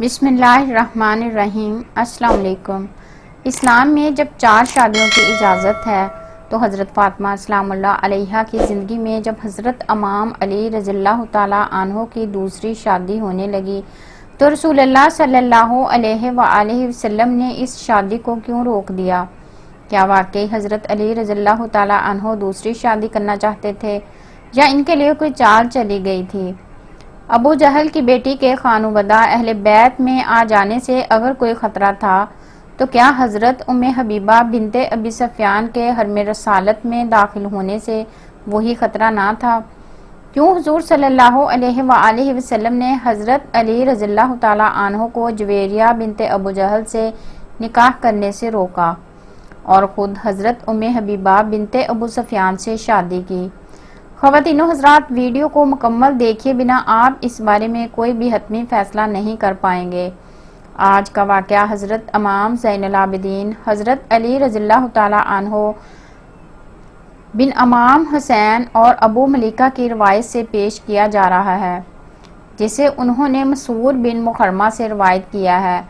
بسم اللہ الرحمن الرحیم۔ السلام علیکم۔ اسلام میں جب 4 شادیوں کی اجازت ہے تو حضرت فاطمہ سلام اللہ علیہا کی زندگی میں جب حضرت امام علی رضی اللہ تعالیٰ عنہ کی دوسری شادی ہونے لگی تو رسول اللہ صلی اللہ علیہ وآلہ وسلم نے اس شادی کو کیوں روک دیا؟ کیا واقعی حضرت علی رضی اللہ تعالیٰ عنہ دوسری شادی کرنا چاہتے تھے یا ان کے لیے کوئی چال چلی گئی تھی؟ ابو جہل کی بیٹی کے خانوادہ اہل بیت میں آ جانے سے اگر کوئی خطرہ تھا تو کیا حضرت ام حبیبہ بنت ابی سفیان کے حرم رسالت میں داخل ہونے سے وہی خطرہ نہ تھا؟ کیوں حضور صلی اللہ علیہ وآلہ وسلم نے حضرت علی رضی اللہ تعالیٰ عنہ کو جویریہ بنت ابو جہل سے نکاح کرنے سے روکا اور خود حضرت ام حبیبہ بنت ابو سفیان سے شادی کی؟ خواتین و حضرات، ویڈیو کو مکمل دیکھے بنا آپ اس بارے میں کوئی بھی حتمی فیصلہ نہیں کر پائیں گے۔ آج کا واقعہ حضرت امام زین العابدین حضرت علی رضی اللہ تعالیٰ عنہ بن امام حسین اور ابو ملیکہ کی روایت سے پیش کیا جا رہا ہے، جسے انہوں نے مسعود بن مخرمہ سے روایت کیا ہے،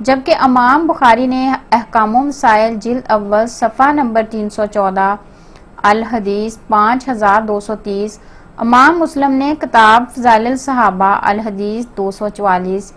جبکہ امام بخاری نے احکام و مسائل جلد اول صفحہ نمبر 314 الحدیث 5230، امام مسلم نے کتاب فضائل الصحابہ الحدیث 244،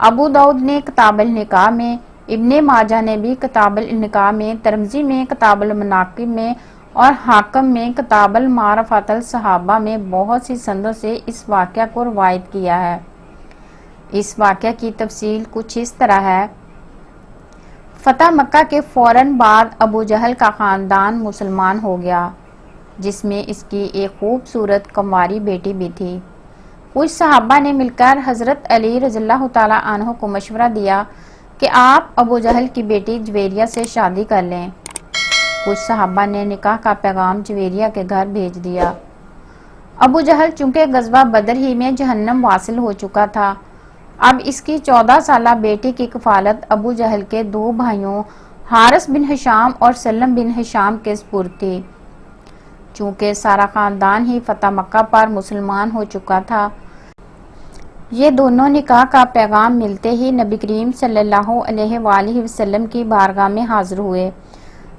ابو داؤد نے کتاب النکاح میں، ابن ماجہ نے بھی کتاب النکاح میں، ترمذی میں کتاب المناقب میں اور حاکم میں کتاب المعرفۃ الصحابہ میں بہت سی سندوں سے اس واقعہ کو روایت کیا ہے۔ اس واقعہ کی تفصیل کچھ اس طرح ہے۔ فتح مکہ کے فوراً بعد ابو جہل کا خاندان مسلمان ہو گیا، جس میں اس کی ایک خوبصورت کنواری بیٹی بھی تھی۔ کچھ صحابہ نے مل کر حضرت علی رضی اللہ تعالیٰ عنہ کو مشورہ دیا کہ آپ ابو جہل کی بیٹی جویریہ سے شادی کر لیں۔ کچھ صحابہ نے نکاح کا پیغام جویریہ کے گھر بھیج دیا۔ ابو جہل چونکہ غزوہ بدر ہی میں جہنم واصل ہو چکا تھا، اب اس کی 14 سالہ بیٹی کی کفالت ابو جہل کے 2 بھائیوں حارث بن ہشام اور سلم بن ہشام کے سپرد تھی۔ چونکہ سارا خاندان ہی فتح مکہ پر مسلمان ہو چکا تھا، یہ دونوں نکاح کا پیغام ملتے ہی نبی کریم صلی اللہ علیہ وآلہ وسلم کی بارگاہ میں حاضر ہوئے۔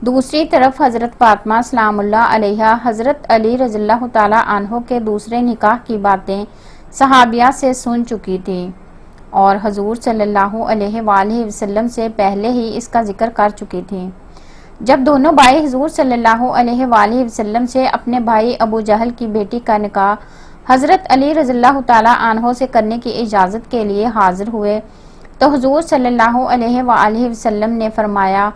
دوسری طرف حضرت فاطمہ سلام اللہ علیہا حضرت علی رضی اللہ تعالیٰ عنہ کے دوسرے نکاح کی باتیں صحابیہ سے سن چکی تھیں اور حضور صلی اللہ علیہ وآلہ وسلم سے پہلے ہی اس کا ذکر کر چکی تھیں۔ جب دونوں بھائی حضور صلی اللہ علیہ وآلہ وسلم سے اپنے بھائی ابو جہل کی بیٹی کا نکاح حضرت علی رضی اللہ تعالیٰ عنہ سے کرنے کی اجازت کے لیے حاضر ہوئے تو حضور صلی اللہ علیہ وآلہ وسلم نے فرمایا،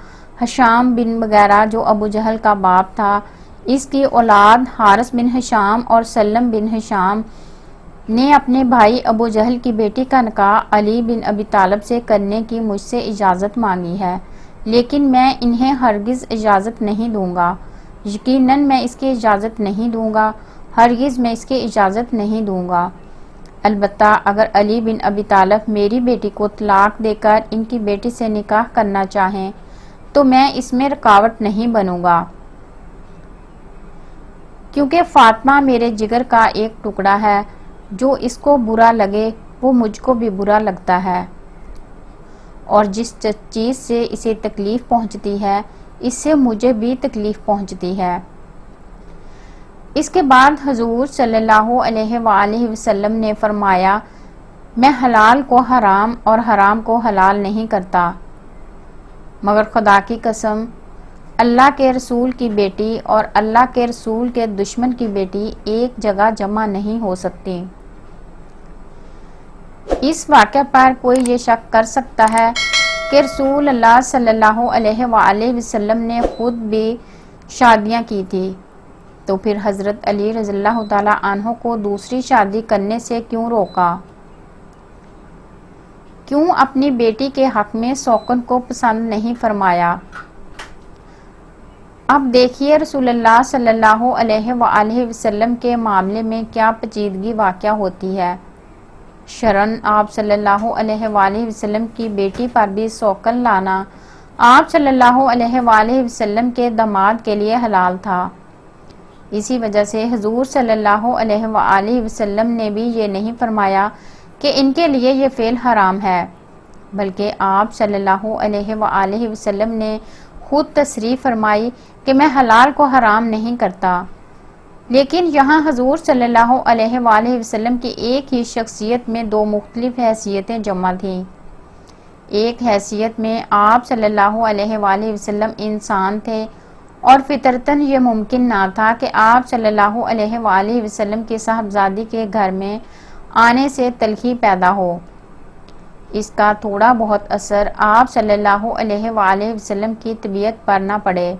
ہشام بن وغیرہ جو ابو جہل کا باپ تھا، اس کی اولاد حارث بن ہشام اور سلم بن ہشام نے اپنے بھائی ابو جہل کی بیٹی کا نکاح علی بن ابی طالب سے کرنے کی مجھ سے اجازت مانگی ہے، لیکن میں انہیں ہرگز اجازت نہیں دوں گا، یقیناً میں اس کی اجازت نہیں دوں گا، ہرگز میں اس کی اجازت نہیں دوں گا۔ البتہ اگر علی بن ابی طالب میری بیٹی کو طلاق دے کر ان کی بیٹی سے نکاح کرنا چاہیں تو میں اس میں رکاوٹ نہیں بنوں گا، کیونکہ فاطمہ میرے جگر کا ایک ٹکڑا ہے، جو اس کو برا لگے وہ مجھ کو بھی برا لگتا ہے، اور جس چیز سے اسے تکلیف پہنچتی ہے اس سے مجھے بھی تکلیف پہنچتی ہے۔ اس کے بعد حضور صلی اللہ علیہ وآلہ وسلم نے فرمایا، میں حلال کو حرام اور حرام کو حلال نہیں کرتا، مگر خدا کی قسم اللہ کے رسول کی بیٹی اور اللہ کے رسول کے دشمن کی بیٹی ایک جگہ جمع نہیں ہو سکتی۔ اس واقعہ پر کوئی یہ شک کر سکتا ہے کہ رسول اللہ صلی اللہ علیہ وآلہ وسلم نے خود بھی شادیاں کی تھی، تو پھر حضرت علی رضی اللہ تعالیٰ عنہ کو دوسری شادی کرنے سے کیوں روکا؟ کیوں اپنی بیٹی کے حق میں سوکن کو پسند نہیں فرمایا؟ اب دیکھیے رسول اللہ صلی اللہ علیہ وآلہ وسلم کے معاملے میں کیا پیچیدگی واقع ہوتی ہے۔ شرعاً آپ صلی اللہ علیہ وآلہ وسلم کی بیٹی پر بھی سوکن لانا آپ صلی اللہ علیہ وآلہ وسلم کے داماد کے لیے حلال تھا۔ اسی وجہ سے حضور صلی اللہ علیہ وآلہ وسلم نے بھی یہ نہیں فرمایا کہ ان کے لیے یہ فعل حرام ہے، بلکہ آپ صلی اللہ علیہ وآلہ وسلم نے خود تصریح فرمائی کہ میں حلال کو حرام نہیں کرتا۔ لیکن یہاں حضور صلی اللہ علیہ وآلہ وسلم کی ایک ہی شخصیت میں دو مختلف حیثیتیں جمع تھیں۔ ایک حیثیت میں آپ صلی اللہ علیہ وآلہ وسلم انسان تھے اور فطرتاً یہ ممکن نہ تھا کہ آپ صلی اللہ علیہ وآلہ وسلم کی صاحبزادی کے گھر میں آنے سے تلخی پیدا ہو۔ اس کا تھوڑا بہت اثر آپ صلی اللہ علیہ وآلہ وسلم کی طبیعت پر نہ پڑے۔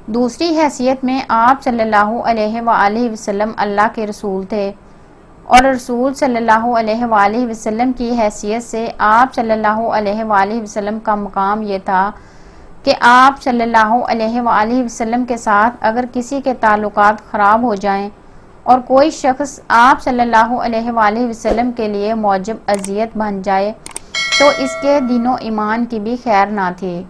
دوسری حیثیت میں آپ صلی اللہ علیہ وآلہ وسلم اللہ کے رسول تھے، اور رسول صلی اللہ علیہ وآلہ وسلم کی حیثیت سے آپ صلی اللہ علیہ وآلہ وسلم کا مقام یہ تھا کہ آپ صلی اللہ علیہ وآلہ وسلم کے ساتھ اگر کسی کے تعلقات خراب ہو جائیں اور کوئی شخص آپ صلی اللہ علیہ وآلہ وسلم کے لیے موجب اذیت بن جائے تو اس کے دین و ایمان کی بھی خیر نہ تھی۔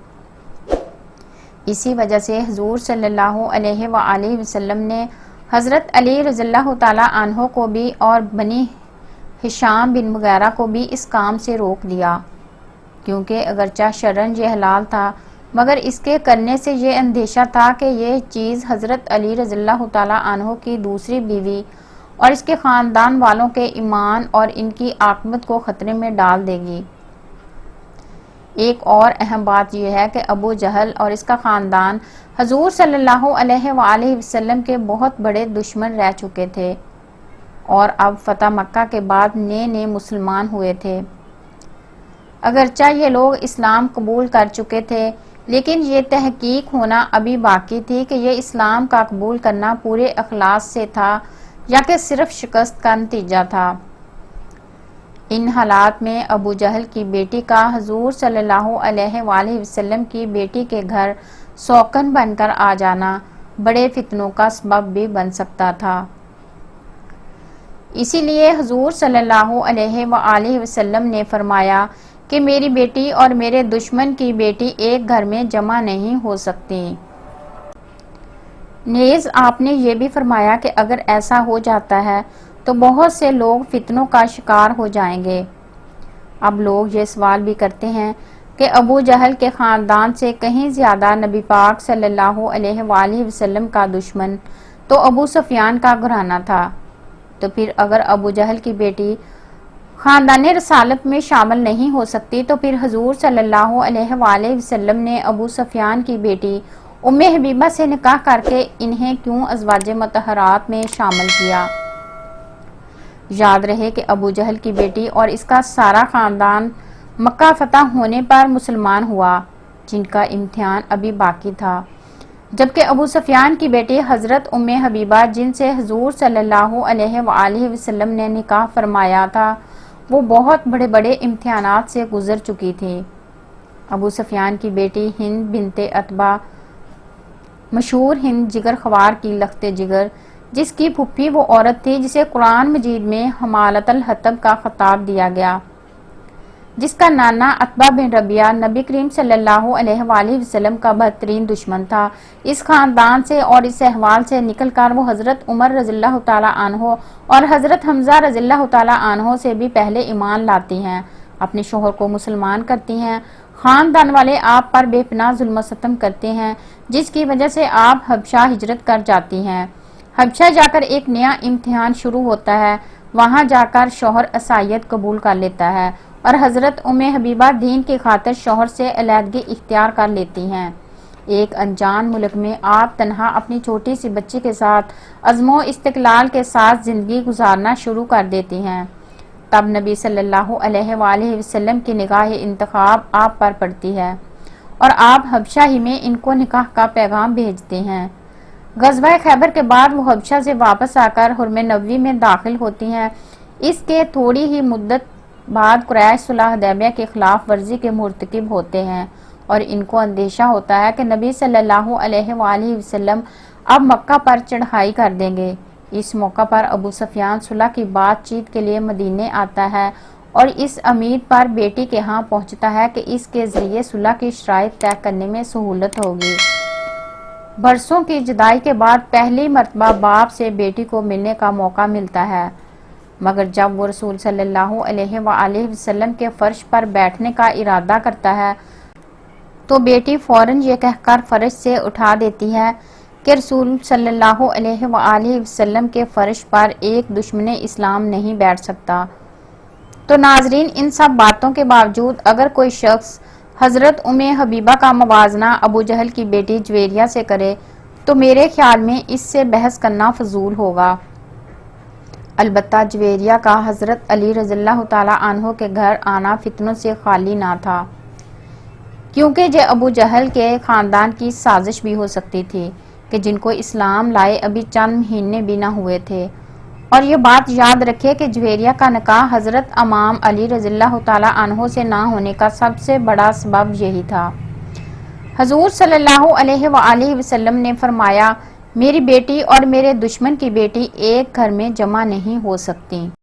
اسی وجہ سے حضور صلی اللہ علیہ وآلہ وسلم نے حضرت علی رضی اللہ تعالی عنہ کو بھی اور بنی ہشام بن مغیرہ کو بھی اس کام سے روک دیا، کیونکہ اگرچہ شرعاً یہ حلال تھا مگر اس کے کرنے سے یہ اندیشہ تھا کہ یہ چیز حضرت علی رضی اللہ تعالی عنہ کی دوسری بیوی اور اس کے خاندان والوں کے ایمان اور ان کی عاقبت کو خطرے میں ڈال دے گی۔ ایک اور اہم بات یہ ہے کہ ابو جہل اور اس کا خاندان حضور صلی اللہ علیہ وآلہ وسلم کے بہت بڑے دشمن رہ چکے تھے اور اب فتح مکہ کے بعد نئے مسلمان ہوئے تھے۔ اگرچہ یہ لوگ اسلام قبول کر چکے تھے لیکن یہ تحقیق ہونا ابھی باقی تھی کہ یہ اسلام کا قبول کرنا پورے اخلاص سے تھا یا کہ صرف شکست کا نتیجہ تھا۔ ان حالات میں ابو جہل کی بیٹی کا حضور صلی اللہ علیہ وآلہ وسلم کی بیٹی کے گھر سوکن بن کر آ جانا بڑے فتنوں کا سبب بھی بن سکتا تھا۔ اسی لیے حضور صلی اللہ علیہ وآلہ وسلم نے فرمایا کہ میری بیٹی اور میرے دشمن کی بیٹی ایک گھر میں جمع نہیں ہو سکتی۔ نیز آپ نے یہ بھی فرمایا کہ اگر ایسا ہو جاتا ہے تو بہت سے لوگ فتنوں کا شکار ہو جائیں گے۔ اب لوگ یہ سوال بھی کرتے ہیں کہ ابو جہل کے خاندان سے کہیں زیادہ نبی پاک صلی اللہ علیہ وآلہ وسلم کا دشمن تو ابو سفیان کا گھرانہ تھا، تو پھر اگر ابو جہل کی بیٹی خاندان رسالت میں شامل نہیں ہو سکتی تو پھر حضور صلی اللہ علیہ وآلہ وسلم نے ابو سفیان کی بیٹی ام حبیبہ سے نکاح کر کے انہیں کیوں ازواج مطہرات میں شامل کیا؟ یاد رہے کہ ابو جہل کی بیٹی اور اس کا سارا خاندان مکہ فتح ہونے پر مسلمان ہوا، جن کا امتحان ابھی باقی تھا، جبکہ ابو سفیان کی بیٹی حضرت ام حبیبہ جن سے حضور صلی اللہ علیہ وآلہ وسلم نے نکاح فرمایا تھا وہ بہت بڑے بڑے امتحانات سے گزر چکی تھی۔ ابو سفیان کی بیٹی ہند بنت عتبہ، مشہور ہند جگر خوار کی لخت جگر، جس کی پھپھی وہ عورت تھی جسے قرآن مجید میں حمالۃ الحطب کا خطاب دیا گیا، جس کا نانا عتبہ بن ربیعہ نبی کریم صلی اللہ علیہ وآلہ وسلم کا بہترین دشمن تھا۔ اس خاندان سے اور اس احوال سے نکل کر وہ حضرت عمر رضی اللہ تعالی عنہ اور حضرت حمزہ رضی اللہ تعالی عنہ سے بھی پہلے ایمان لاتی ہیں، اپنے شوہر کو مسلمان کرتی ہیں، خاندان والے آپ پر بے پناہ ظلم و ستم کرتے ہیں، جس کی وجہ سے آپ حبشہ ہجرت کر جاتی ہیں۔ حبشہ جا کر ایک نیا امتحان شروع ہوتا ہے، وہاں جا کر شوہر عیسائیت قبول کر لیتا ہے اور حضرت ام حبیبہ دین کی خاطر شوہر سے علیحدگی اختیار کر لیتی ہیں۔ ایک انجان ملک میں آپ تنہا اپنی چھوٹی سی بچی کے ساتھ عزم و استقلال کے ساتھ زندگی گزارنا شروع کر دیتی ہیں۔ تب نبی صلی اللہ علیہ وآلہ وسلم کی نگاہ انتخاب آپ پر پڑتی ہے اور آپ حبشہ ہی میں ان کو نکاح کا پیغام بھیجتے ہیں۔ غزوہ خیبر کے بعد وہ حبشہ سے واپس آ کر حرم نبوی میں داخل ہوتی ہیں۔ اس کے تھوڑی ہی مدت بعد قریش صلح حدیبیہ کی خلاف ورزی کے مرتکب ہوتے ہیں اور ان کو اندیشہ ہوتا ہے کہ نبی صلی اللہ علیہ وآلہ وسلم اب مکہ پر چڑھائی کر دیں گے۔ اس موقع پر ابو سفیان صلح کی بات چیت کے لیے مدینے آتا ہے اور اس امید پر بیٹی کے ہاں پہنچتا ہے کہ اس کے ذریعے صلح کی شرائط طے کرنے میں سہولت ہوگی۔ برسوں کی جدائی کے بعد پہلی مرتبہ باپ سے بیٹی کو ملنے کا موقع ملتا ہے۔ مگر جب وہ رسول صلی اللہ علیہ وآلہ وسلم کے فرش پر بیٹھنے کا ارادہ کرتا ہے تو بیٹی فوراً یہ کہہ کر فرش سے اٹھا دیتی ہے کہ رسول صلی اللہ علیہ وآلہ وسلم کے فرش پر ایک دشمن اسلام نہیں بیٹھ سکتا۔ تو ناظرین، ان سب باتوں کے باوجود اگر کوئی شخص حضرت حبیبہ کا موازنہ ابو جہل کی بیٹی جویریہ سے کرے تو میرے خیال میں اس سے بحث کرنا فضول ہوگا۔ البتہ جویریہ کا حضرت علی رضی اللہ تعالیٰ عنہ کے گھر آنا فتنوں سے خالی نہ تھا، کیونکہ یہ ابو جہل کے خاندان کی سازش بھی ہو سکتی تھی کہ جن کو اسلام لائے ابھی چند مہینے بھی نہ ہوئے تھے۔ اور یہ بات یاد رکھے کہ جویریہ کا نکاح حضرت امام علی رضی اللہ تعالیٰ عنہ سے نہ ہونے کا سب سے بڑا سبب یہی تھا۔ حضور صلی اللہ علیہ وآلہ وسلم نے فرمایا، میری بیٹی اور میرے دشمن کی بیٹی ایک گھر میں جمع نہیں ہو سکتی۔